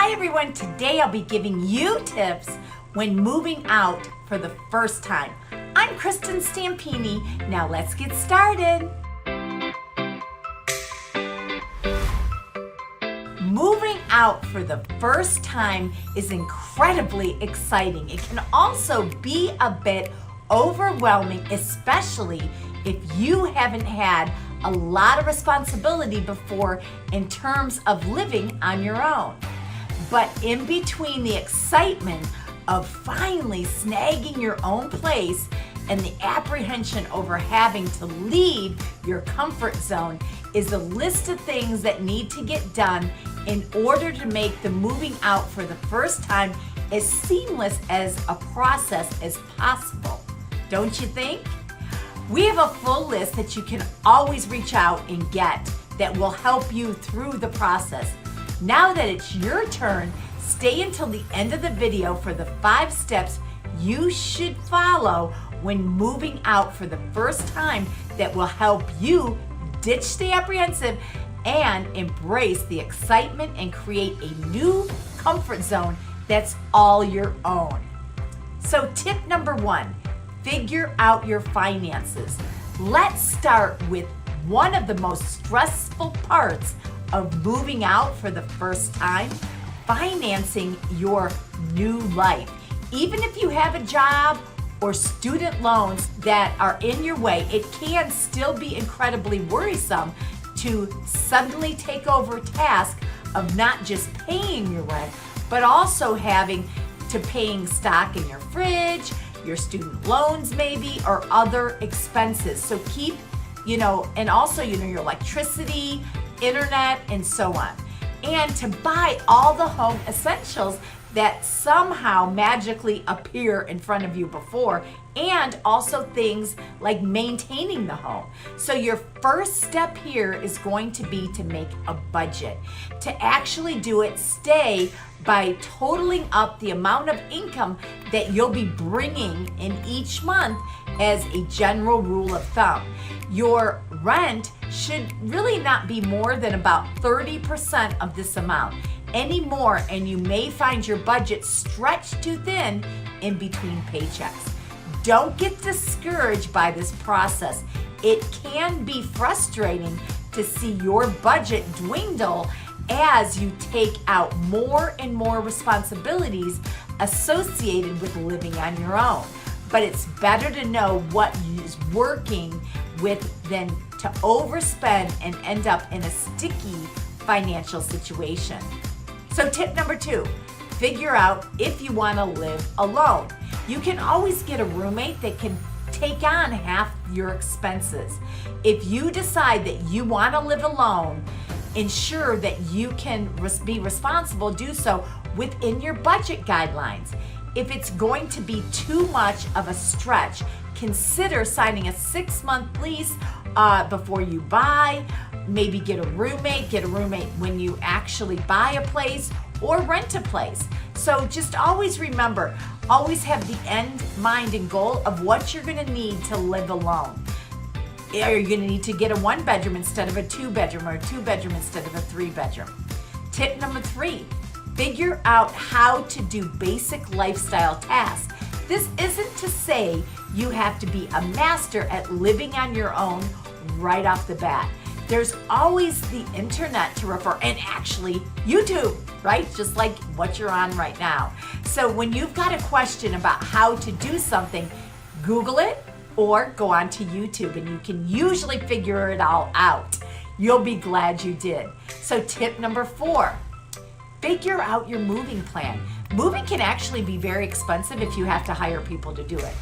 Hi everyone, today I'll be giving you tips when moving out for the first time. I'm Kristin Stampini. Now let's get started. Moving out for the first time is incredibly exciting. It can also be a bit overwhelming, especially if you haven't had a lot of responsibility before in terms of living on your own. But in between the excitement of finally snagging your own place and the apprehension over having to leave your comfort zone is a list of things that need to get done in order to make the moving out for the first time as seamless as a process as possible. Don't you think? We have a full list that you can always reach out and get that will help you through the process. Now that it's your turn, stay until the end of the video for the 5 steps you should follow when moving out for the first time that will help you ditch the apprehensive and embrace the excitement and create a new comfort zone that's all your own. So tip number 1, figure out your finances. Let's start with one of the most stressful parts of moving out for the first time, financing your new life. Even if you have a job or student loans that are in your way, it can still be incredibly worrisome to suddenly take over a task of not just paying your rent, but also having to paying stock in your fridge, your student loans maybe, or other expenses. So keep, and also, your electricity, internet, and so on. And to buy all the home essentials that somehow magically appear in front of you before, and also things like maintaining the home. So your first step here is going to be to make a budget. To actually do it, stay by totaling up the amount of income that you'll be bringing in each month as a general rule of thumb. Your rent should really not be more than about 30% of this amount. Any more and you may find your budget stretched too thin in between paychecks. Don't get discouraged by this process. It can be frustrating to see your budget dwindle as you take out more and more responsibilities associated with living on your own. But it's better to know what is working than to overspend and end up in a sticky financial situation. So tip number 2, figure out if you want to live alone. You can always get a roommate that can take on half your expenses. If you decide that you want to live alone, ensure that you can be responsible, do so within your budget guidelines. If it's going to be too much of a stretch, consider signing a 6-month lease before you buy. Maybe get a roommate when you actually buy a place or rent a place. So just always remember, always have the end mind and goal of what you're gonna need to live alone. Are you gonna need to get a 1-bedroom instead of a 2-bedroom, or a 2-bedroom instead of a 3-bedroom? Tip number 3, figure out how to do basic lifestyle tasks. This isn't to say you have to be a master at living on your own right off the bat. There's always the internet to refer, and actually YouTube, right? Just like what you're on right now. So when you've got a question about how to do something, Google it or go on to YouTube, and you can usually figure it all out. You'll be glad you did. So tip number 4, figure out your moving plan. Moving can actually be very expensive if you have to hire people to do it.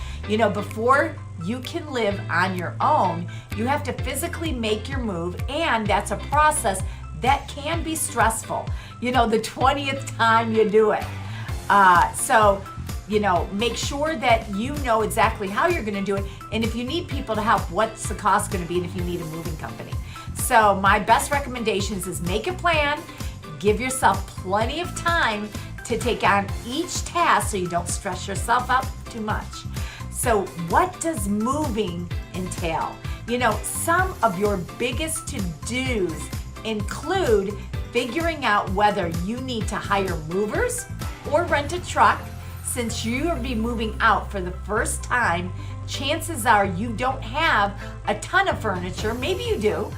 Before you can live on your own, you have to physically make your move, and that's a process that can be stressful. The 20th time you do it. So make sure that you know exactly how you're gonna do it, and if you need people to help, what's the cost gonna be, and if you need a moving company. So my best recommendations is make a plan, give yourself plenty of time to take on each task so you don't stress yourself out too much. So what does moving entail? Some of your biggest to-dos include figuring out whether you need to hire movers or rent a truck. Since you will be moving out for the first time, chances are you don't have a ton of furniture, maybe you do,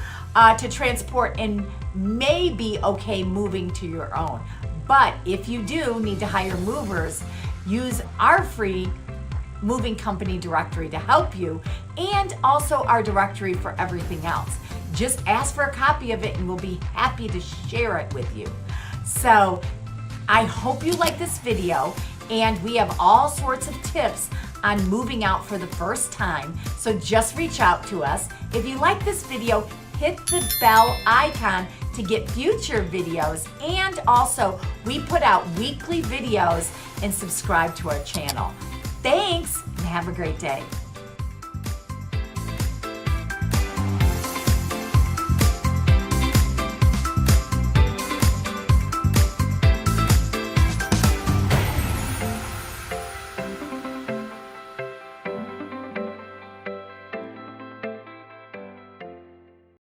to transport and may be okay moving to your own. But if you do need to hire movers, use our free moving company directory to help you, and also our directory for everything else. Just ask for a copy of it and we'll be happy to share it with you. So I hope you like this video, and we have all sorts of tips on moving out for the first time. So just reach out to us. If you like this video, hit the bell icon to get future videos, and also we put out weekly videos, and subscribe to our channel. Thanks, and have a great day.